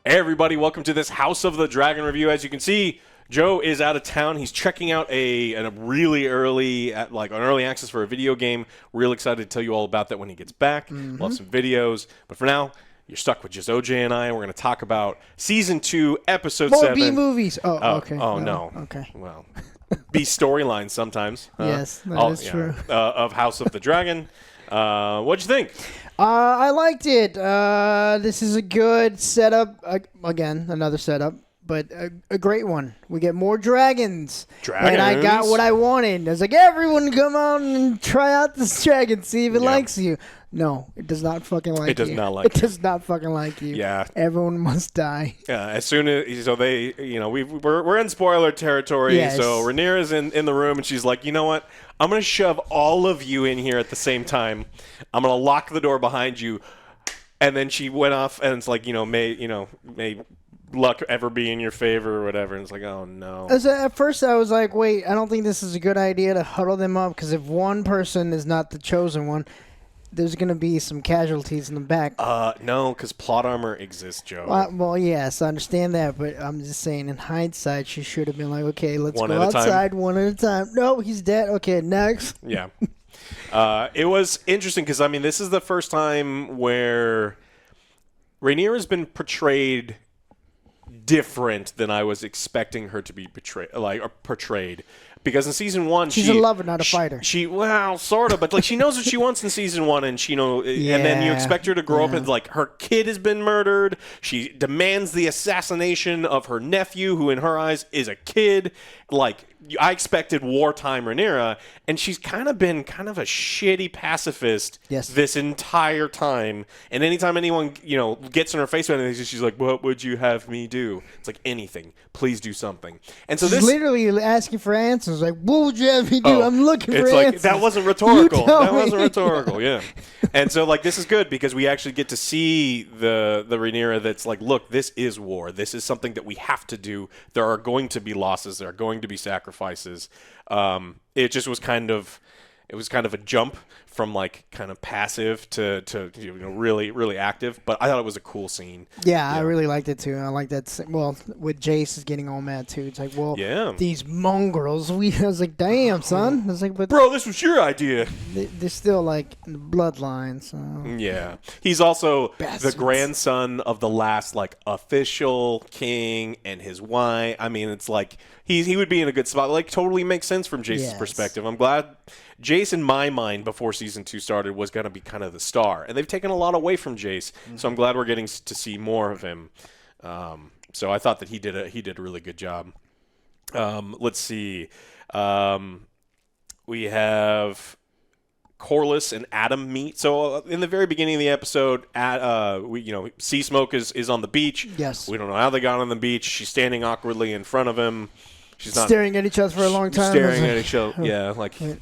Hey everybody, welcome to this House of the Dragon review. As you can see, Joe is out of town. He's checking out a really early, an early access for a video game. Real excited to tell you all about that when he gets back. We'll have some videos. But for now, you're stuck with just OJ and I. We're going to talk about Season 2, Episode 7. More B movies. Oh, okay. Oh, no. Okay. Well, B storylines sometimes. Yes, that is true. Of House of the Dragon. What'd you think? I liked it. This is a good setup. Again, another setup, but a great one. We get more dragons. And I got what I wanted. I was like, everyone come on and try out this dragon, see if it likes you. No, it does not fucking like you. It does not like you. It does not fucking like you. Yeah. Everyone must die. Yeah, as soon as we're in spoiler territory. Yes. So Rhaenyra's in the room and she's like, you know what? I'm gonna shove all of you in here at the same time. I'm gonna lock the door behind you. And then she went off and it's like, may luck ever be in your favor or whatever. And it's like, oh no. At first I was like, wait, I don't think this is a good idea to huddle them up because if one person is not the chosen one, there's going to be some casualties in the back. No, because plot armor exists, Joe. Well, yes, I understand that, but I'm just saying, in hindsight, she should have been like, okay, let's One go at a time. outside one at a time. No, he's dead. Okay, next. Yeah. It was interesting because, this is the first time where Rhaenyra's been portrayed different than I was expecting her to be portrayed. Because in season 1, she's a lover, not a fighter. Well, sort of, but she knows what she wants in season 1, and and then you expect her to grow up and her kid has been murdered. She demands the assassination of her nephew, who in her eyes is a kid. I expected wartime Rhaenyra, and she's kind of been a shitty pacifist this entire time. And anytime anyone gets in her face with anything, she's like, "What would you have me do?" It's like, anything. Please do something. And so she's literally asking for answers. Like, what would you have me do? I'm looking for answers. That wasn't rhetorical. That wasn't rhetorical. Yeah. And so this is good because we actually get to see the Rhaenyra that's like, look, this is war. This is something that we have to do. There are going to be losses. There are going to be sacrifices. It just was kind of a jump from kind of passive to really, really active. But I thought it was a cool scene. Yeah, I really liked it too. I like that. Well, with Jace is getting all mad too. It's like, well, these mongrels. I was like, damn, son. I was like, but bro, this was your idea. They're still in the bloodline. So yeah, he's also bastards. The grandson of the last official king and his wife. It's like he would be in a good spot. Totally makes sense from Jace's perspective. I'm glad. Jace, in my mind, before Season 2 started, was going to be kind of the star. And they've taken a lot away from Jace, so I'm glad we're getting to see more of him. So I thought that he did a really good job. Let's see. We have Corlys and Adam meet. So in the very beginning of the episode, Sea Smoke is on the beach. Yes. We don't know how they got on the beach. She's standing awkwardly in front of him. She's not staring at each other for a long time. Staring at each other, yeah.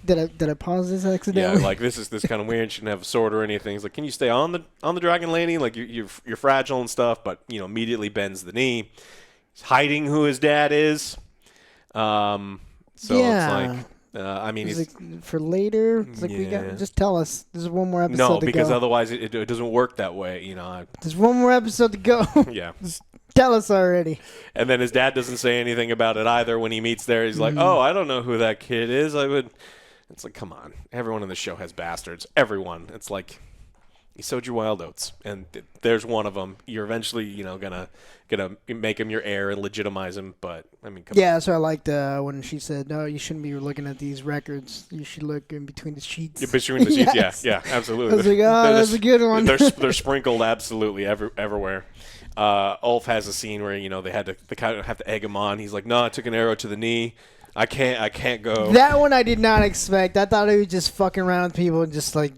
Did I pause this accidentally? Yeah, this is kind of weird. She didn't have a sword or anything. It's like, can you stay on the dragon, lady? You're fragile and stuff, but immediately bends the knee. He's hiding who his dad is. It's like, for later. It's like we got just tell us. There's one more episode. No, because otherwise it doesn't work that way. There's one more episode to go. Yeah. Tell us already. And then his dad doesn't say anything about it either when he meets there. He's like, oh, I don't know who that kid is. It's like, come on. Everyone in the show has bastards. Everyone. It's like, you sowed your wild oats, and there's one of them. You're eventually, gonna make him your heir and legitimize him. But come on. So I liked when she said, "No, you shouldn't be looking at these records. You should look in between the sheets." Yeah, between the sheets, yes. yeah, absolutely. I was like, that's a good one. They're sprinkled absolutely everywhere. Ulf has a scene where they kind of have to egg him on. He's like, "No, I took an arrow to the knee. I can't go." That one I did not expect. I thought he was just fucking around with people and just like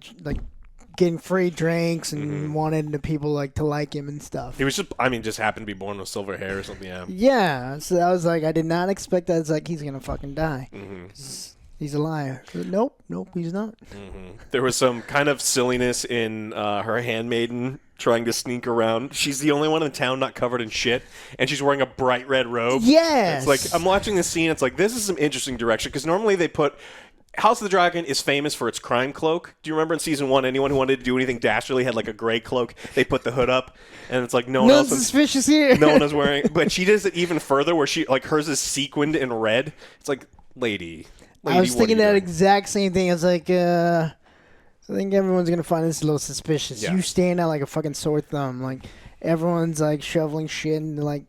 getting free drinks and wanted the people to like him and stuff. He was just happened to be born with silver hair or something. Yeah. Yeah. So I was like, I did not expect that. It's like he's gonna fucking die. He's a liar. Nope, he's not. There was some kind of silliness in her handmaiden trying to sneak around. She's the only one in town not covered in shit, and she's wearing a bright red robe. Yes. It's like, I'm watching this scene. It's like, this is some interesting direction, because normally they put House of the Dragon is famous for its crime cloak. Do you remember in season 1, anyone who wanted to do anything dastardly had like a gray cloak? They put the hood up, and it's like no one else suspicious here. No one is wearing. But she does it even further, where she like hers is sequined in red. It's like, lady I was thinking that doing? exact same thing. I was like, I think everyone's gonna find this a little suspicious. Yeah. You stand out like a fucking sore thumb. Like everyone's like shoveling shit in like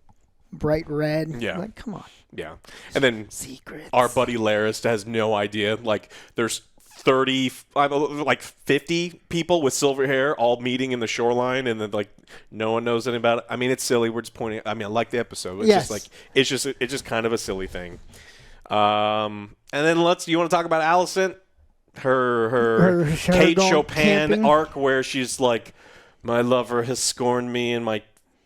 bright red. Yeah. Like, come on. Yeah. And then Secrets. our buddy Laris has no idea. Like, there's 50 people with silver hair all meeting in the shoreline, and then, like, no one knows anything about it. I mean, it's silly. We're just pointing. I mean, I like the episode. It's just, like, it's just kind of a silly thing. And then you want to talk about Alicent? Her Kate Chopin camping arc, where she's like, my lover has scorned me, and my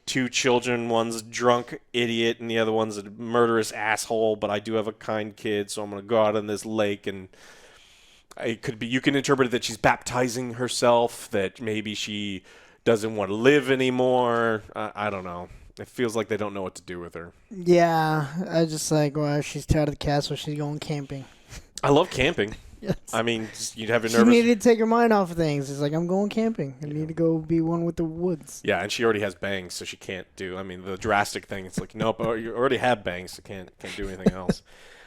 2 children, one's a drunk idiot and the other one's a murderous asshole, but I do have a kind kid, so I'm going to go out on this lake, and it could be, you can interpret it that she's baptizing herself, that maybe she doesn't want to live anymore. I don't know. It feels like they don't know what to do with her. Yeah, I just like, well, she's tired of the castle, she's going camping. I love camping. Yes. I mean, you'd have your She nervous. needed to take her mind off of things. It's like, I'm going camping. I need to go be one with the woods. Yeah, and she already has bangs, so she can't do. I mean, the drastic thing. It's like, nope, you already have bangs, so can't do anything else.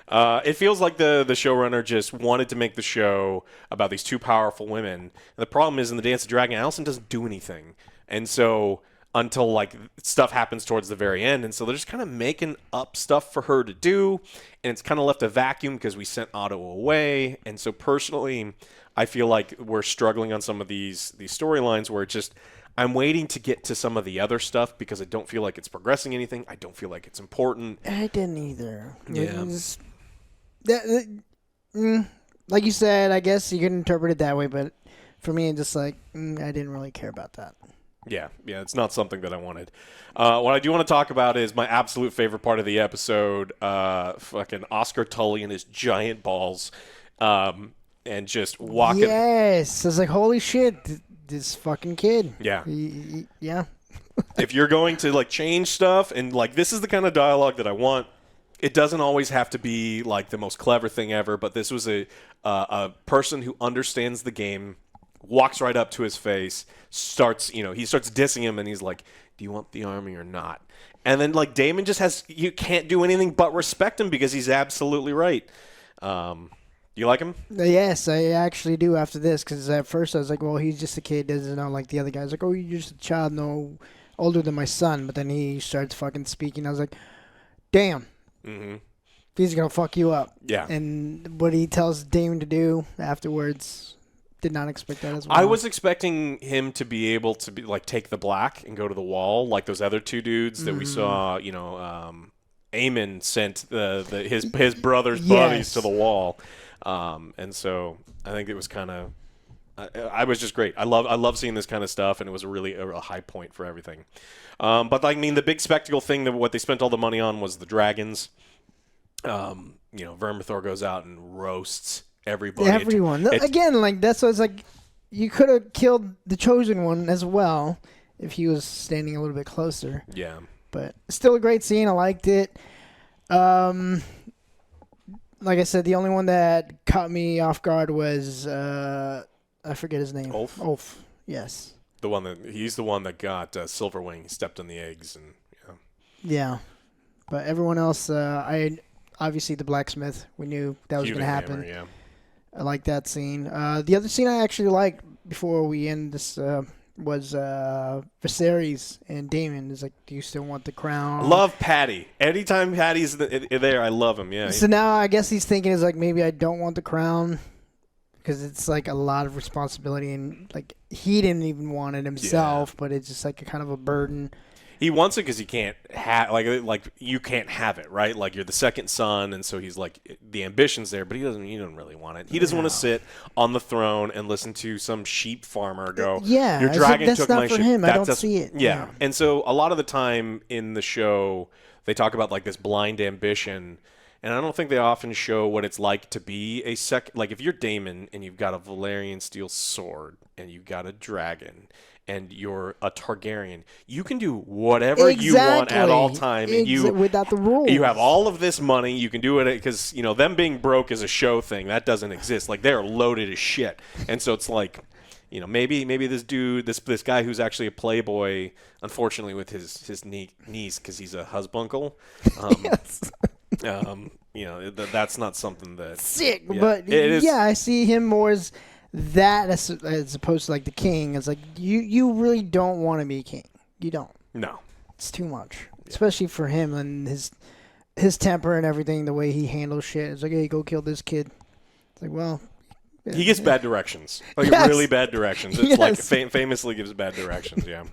It feels like the showrunner just wanted to make the show about these 2 powerful women. And the problem is, in the Dance of Dragon, Alicent doesn't do anything, and so until like stuff happens towards the very end, and so they're just kind of making up stuff for her to do, and it's kind of left a vacuum because we sent Otto away. And so personally, I feel like we're struggling on some of these storylines where it's just, I'm waiting to get to some of the other stuff because I don't feel like it's progressing anything. I don't feel like it's important. I didn't either. Yeah. Like you said, I guess you can interpret it that way, but for me, it's just like, I didn't really care about that. Yeah, it's not something that I wanted. What I do want to talk about is my absolute favorite part of the episode, fucking Oscar Tully and his giant balls, and just walking. Yes, I was like, holy shit, this fucking kid. Yeah. Yeah. If you're going to, like, change stuff, and, like, this is the kind of dialogue that I want. It doesn't always have to be, like, the most clever thing ever, but this was a person who understands the game, walks right up to his face, starts dissing him, and he's like, do you want the army or not? And then, like, Daemon just you can't do anything but respect him because he's absolutely right. You like him? Yes, I actually do after this, because at first I was like, well, he's just a kid, doesn't know like the other guys. Like, oh, you're just a child, no older than my son. But then he starts fucking speaking. I was like, damn. Mm-hmm. He's going to fuck you up. Yeah. And what he tells Daemon to do afterwards, did not expect that as well. I was expecting him to be able to be like take the black and go to the wall like those other 2 dudes that we saw. Aemon sent his brother's buddies to the wall, and so I think it was kind of. I was just great. I love seeing this kind of stuff, and it was a high point for everything. But I mean, the big spectacle thing that what they spent all the money on was the dragons. Vermithor goes out and roasts everybody. Everyone. Again, like, that's what it's like. You could have killed the Chosen One as well if he was standing a little bit closer. Yeah. But still a great scene. I liked it. Like I said, the only one that caught me off guard was, I forget his name. Ulf. Yes. He's the one that got Silverwing. He stepped on the eggs. And yeah. But everyone else, obviously the blacksmith, we knew that was going to happen. Hammer, yeah. I like that scene. The other scene I actually liked before we end this was Viserys and Daemon. Is like, do you still want the crown? Love Patty. Anytime Patty's there, I love him. Yeah. So now I guess he's thinking is like, maybe I don't want the crown because it's like a lot of responsibility, and like he didn't even want it himself, but it's just like a kind of a burden. He wants it because he can't have like you can't have it, right? Like, you're the second son, and so he's like, the ambition's there, but he doesn't really want it. He doesn't want to sit on the throne and listen to some sheep farmer go, yeah, your dragon that's took not my for sheep. him. I don't see it. Yeah. And so a lot of the time in the show, they talk about like this blind ambition, and I don't think they often show what it's like to be like, if you're Daemon and you've got a Valyrian steel sword and you've got a dragon and you're a Targaryen, you can do whatever you want at all time. And without the rules. You have all of this money. You can do it because, them being broke is a show thing. That doesn't exist. Like, they're loaded as shit. And so it's like, maybe this dude, this guy who's actually a playboy, unfortunately with his niece, because he's a husbunkle. Yes. That's not something that sick. But it is. Yeah, I see him more as that as opposed to like the king. It's like you really don't want to be king. You don't. No. It's too much, especially for him and his temper and everything. The way he handles shit. It's like, hey, go kill this kid. It's like, well. He gives bad directions, like really bad directions. It's like famously gives bad directions. Yeah.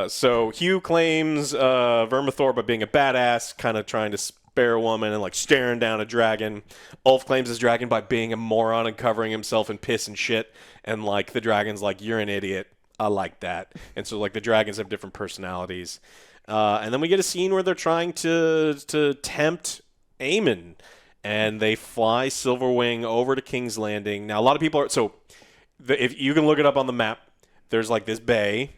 So Hugh claims Vermithor by being a badass, kind of trying to spare a woman and like staring down a dragon. Ulf claims his dragon by being a moron and covering himself in piss and shit. And like the dragon's like, you're an idiot. I like that. And so like the dragons have different personalities. And then we get a scene where they're trying to tempt Aemon. And they fly Silverwing over to King's Landing. Now, a lot of people are... if you can look it up on the map, there's like this bay.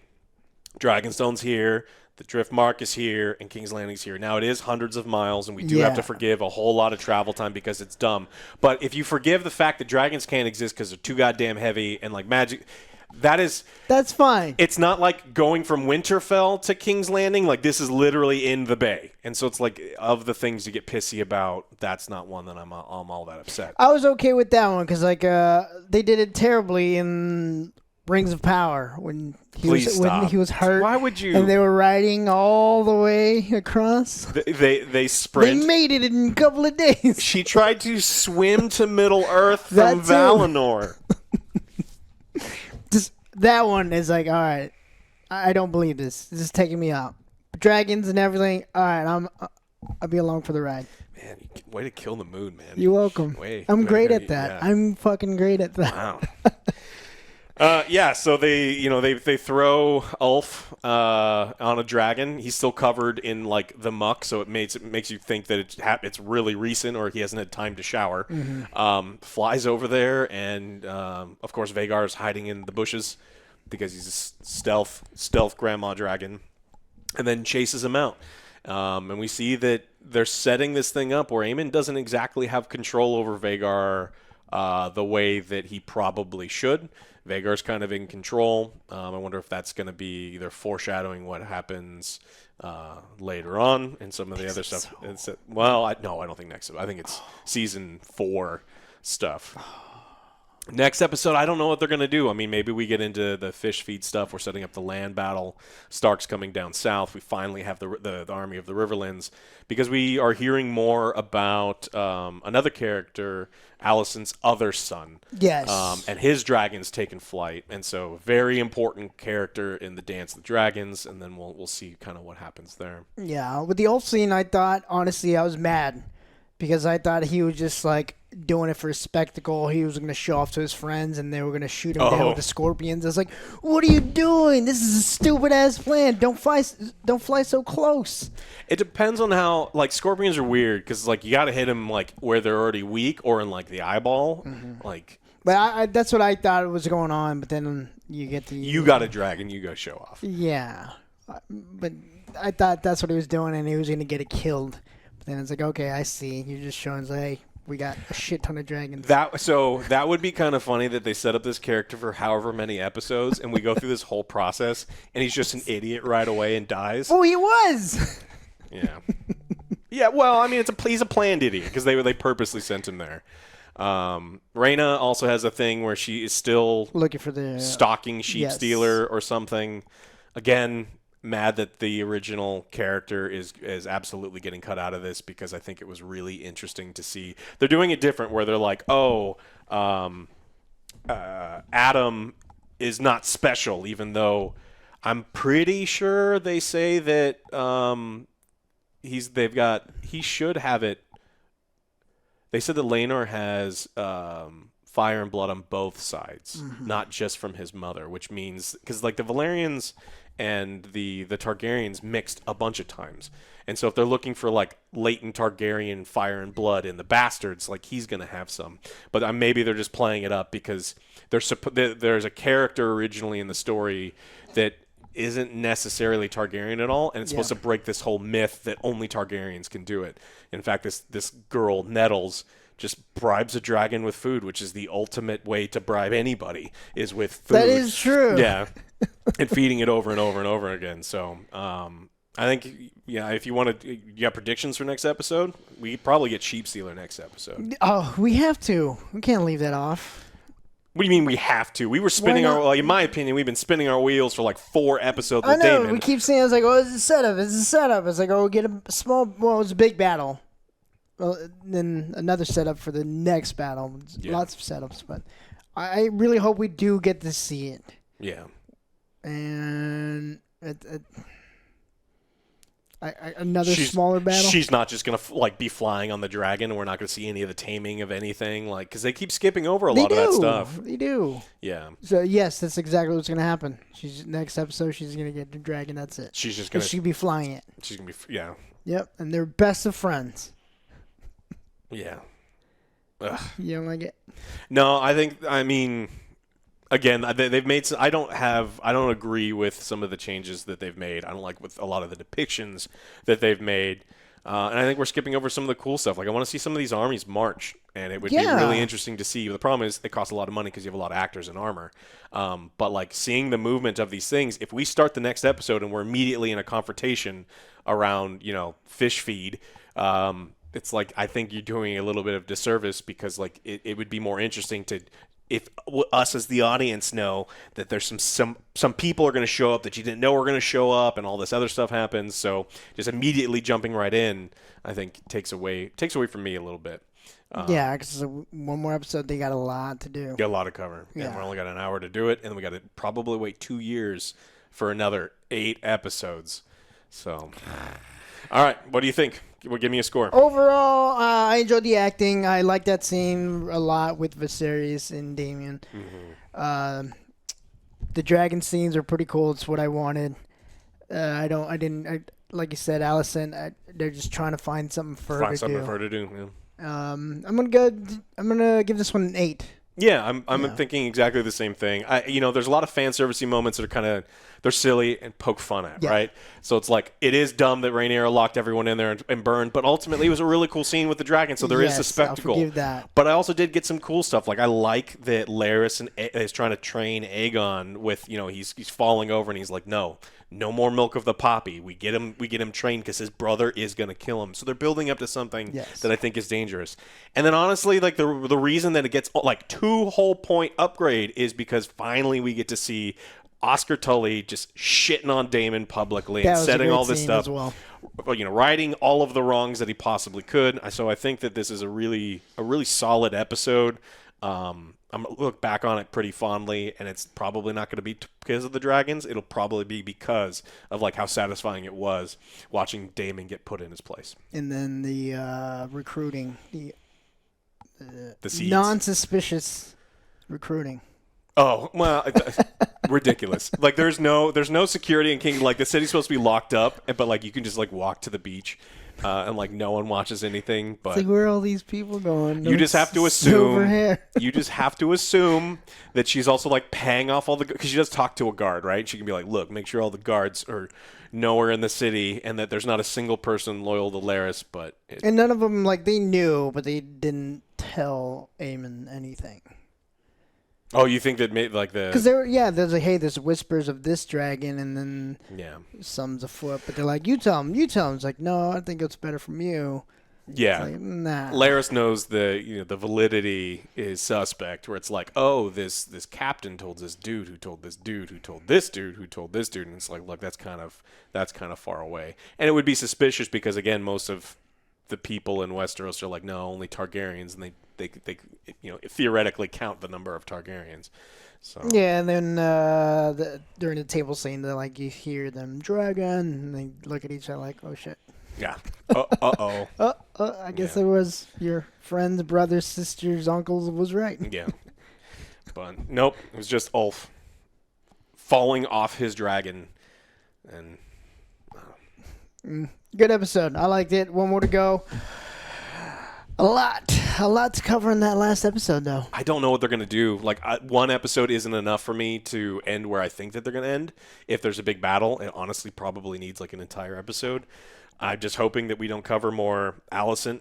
Dragonstone's here. The Driftmark is here. And King's Landing's here. Now, it is hundreds of miles, and we do have to forgive a whole lot of travel time because it's dumb. But if you forgive the fact that dragons can't exist because they're too goddamn heavy and like magic... That's fine. It's not like going from Winterfell to King's Landing. Like, this is literally in the bay. And so it's like, of the things to get pissy about, that's not one that I'm all that upset. I was okay with that one because like they did it terribly in Rings of Power when he was hurt. Why would you? And they were riding all the way across. They sprint. They made it in a couple of days. She tried to swim to Middle Earth from Valinor. That one is like, all right, I don't believe this. This is taking me out. Dragons and everything. All right, I'll be along for the ride. Man, way to kill the mood, man. You're welcome. I'm great at that. Yeah. I'm fucking great at that. Wow. So they throw Ulf on a dragon. He's still covered in like the muck, so it makes you think that it's really recent or he hasn't had time to shower. Mm-hmm. Flies over there, and of course Vhagar is hiding in the bushes because he's a stealth grandma dragon, and then chases him out. And we see that they're setting this thing up where Aemon doesn't exactly have control over Vhagar the way that he probably should. Vhagar's kind of in control. I wonder if that's going to be either foreshadowing what happens later on and some of the other stuff. I don't think next. I think it's season 4 stuff. Next episode, I don't know what they're going to do. I mean, maybe we get into the fish feed stuff. We're setting up the land battle. Stark's coming down south. We finally have the army of the Riverlands because we are hearing more about another character, Alicent's other son. Yes. And his dragon's taken flight. And so very important character in the Dance of the Dragons. And then we'll see kind of what happens there. Yeah. With the Ulf scene, I thought, honestly, I was mad because I thought he was just like doing it for a spectacle. He was going to show off to his friends and they were going to shoot him down with the scorpions. I was like, what are you doing? This is a stupid ass plan. Don't fly so close. It depends on how, like, scorpions are weird because like you got to hit them like where they're already weak or in like the eyeball. Mm-hmm. Like, but that's what I thought was going on. But then you got a dragon, you go show off. Yeah. But I thought that's what he was doing and he was going to get it killed. But then it's like, okay, I see. You're just showing, like, hey, we got a shit ton of dragons. That would be kind of funny that they set up this character for however many episodes, and we go through this whole process, and he's just an idiot right away and dies. Oh, he was. Yeah. Yeah. Well, I mean, he's a planned idiot because they purposely sent him there. Rhaenyra also has a thing where she is still looking for the stalking sheep stealer or something. Again, mad that the original character is absolutely getting cut out of this because I think it was really interesting to see. They're doing it different where they're like, Adam is not special, even though I'm pretty sure they say that he should have it. They said that Rhaenyra has fire and blood on both sides, not just from his mother, which means because like the Valerians and the Targaryens mixed a bunch of times. And so if they're looking for like latent Targaryen fire and blood in the bastards, like he's going to have some. But maybe they're just playing it up because there's a character originally in the story that isn't necessarily Targaryen at all, and it's supposed to break this whole myth that only Targaryens can do it. In fact, this girl, Nettles, just bribes a dragon with food, which is the ultimate way to bribe anybody, is with food. That is true. Yeah. And feeding it over and over and over again. So, I think, if you want to, you got predictions for next episode? We probably get Sheep Stealer next episode. Oh, we have to. We can't leave that off. What do you mean we have to? We were spinning in my opinion, we've been spinning our wheels for like 4 episodes with Damon. Damon. We keep saying, it's like, oh, it's a setup. It's a setup. It's like, oh, we get a small, well, it's a big battle. Well, then another setup for the next battle. Lots of setups, but I really hope we do get to see it. Yeah. And another smaller battle. She's not just gonna be flying on the dragon, and we're not gonna see any of the taming of anything, because they keep skipping over a lot of that stuff. They do. Yeah. So yes, that's exactly what's gonna happen. Next episode, she's gonna get the dragon. That's it. She's just gonna. She'll be flying it. She's gonna be. Yeah. Yep, and they're best of friends. Yeah. Ugh. You don't like it? No, I mean. Again, they've made. I don't agree with some of the changes that they've made. I don't like with a lot of the depictions that they've made, and I think we're skipping over some of the cool stuff. Like I want to see some of these armies march, and it would be really interesting to see. The problem is it costs a lot of money because you have a lot of actors in armor. But like seeing the movement of these things, if we start the next episode and we're immediately in a confrontation around fish feed. It's like I think you're doing a little bit of disservice because like it would be more interesting to. If us as the audience know that there's some people are going to show up that you didn't know were going to show up and all this other stuff happens, so just immediately jumping right in, I think takes away from me a little bit. Because one more episode, they got a lot to do. Got a lot to cover. Yeah. And we only got an hour to do it, and we got to probably wait 2 years for another 8 episodes. So, all right, what do you think? Give me a score. Overall, I enjoyed the acting. I like that scene a lot with Viserys and Damien. Mm-hmm. The dragon scenes are pretty cool. It's what I wanted. Like you said, Alicent. They're just trying to find something for her to do. Yeah. I'm gonna give this one an 8. Yeah, I'm thinking exactly the same thing. There's a lot of fan servicey moments that are they're silly and poke fun at, right? So it's like it is dumb that Rhaenyra locked everyone in there and burned, but ultimately it was a really cool scene with the dragon. So there is a spectacle. I'll forgive that. But I also did get some cool stuff. Like I like that Larys is trying to train Aegon with he's falling over and he's like no more milk of the poppy. We get him trained because his brother is going to kill him. So they're building up to something that I think is dangerous. And then honestly, like the reason that it gets like 2 whole point upgrade is because finally we get to see Oscar Tully just shitting on Daemon publicly and setting all this stuff, righting all of the wrongs that he possibly could. So I think that this is a really solid episode. I'm going to look back on it pretty fondly, and it's probably not going to be because of the dragons. It'll probably be because of like how satisfying it was watching Daemon get put in his place. And then the recruiting, the non-suspicious recruiting. Oh, well, ridiculous. Like there's no security in King. Like the city's supposed to be locked up, but like you can just like walk to the beach. And like no one watches anything, but it's like where are all these people going? You just have to assume. You just have to assume that she's also like paying off all the because she does talk to a guard, right? She can be like, "Look, make sure all the guards are nowhere in the city, and that there's not a single person loyal to Larys." And none of them they knew, but they didn't tell Aemon anything. Oh, you think that made like the because there's whispers of this dragon, and then some's afoot, but they're like, you tell him. It's like, no, I think it's better from you. Yeah, like, nah. Larys knows the validity is suspect. Where it's like, oh, this captain told this dude who told this dude who told this dude who told this dude, and it's like, look, that's kind of far away, and it would be suspicious because again, most of the people in Westeros are like, no, only Targaryens, and they theoretically count the number of Targaryens. So yeah, and then during the table scene, they're like, you hear them dragon, and they look at each other like, oh shit. Yeah. I guess it was your friends, brothers, sisters, uncles was right. Yeah. But nope, it was just Ulf falling off his dragon And good episode. I liked it. One more to go. A lot to cover in that last episode, though. I don't know what they're going to do. Like, one episode isn't enough for me to end where I think that they're going to end. If there's a big battle, it honestly probably needs like an entire episode. I'm just hoping that we don't cover more Alicent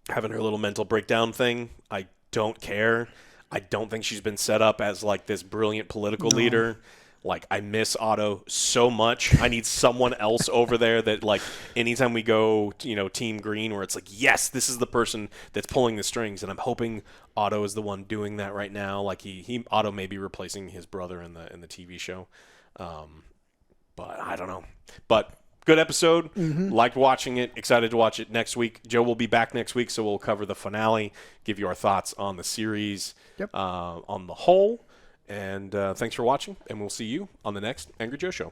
having her little mental breakdown thing. I don't care. I don't think she's been set up as like this brilliant political leader. Like, I miss Otto so much. I need someone else over there that, like, anytime we go, Team Green, where it's like, yes, this is the person that's pulling the strings, and I'm hoping Otto is the one doing that right now. Like, Otto may be replacing his brother in the TV show, but I don't know. But good episode. Liked watching it. Excited to watch it next week. Joe will be back next week, so we'll cover the finale, give you our thoughts on the series on the whole. And thanks for watching, and we'll see you on the next Angry Joe Show.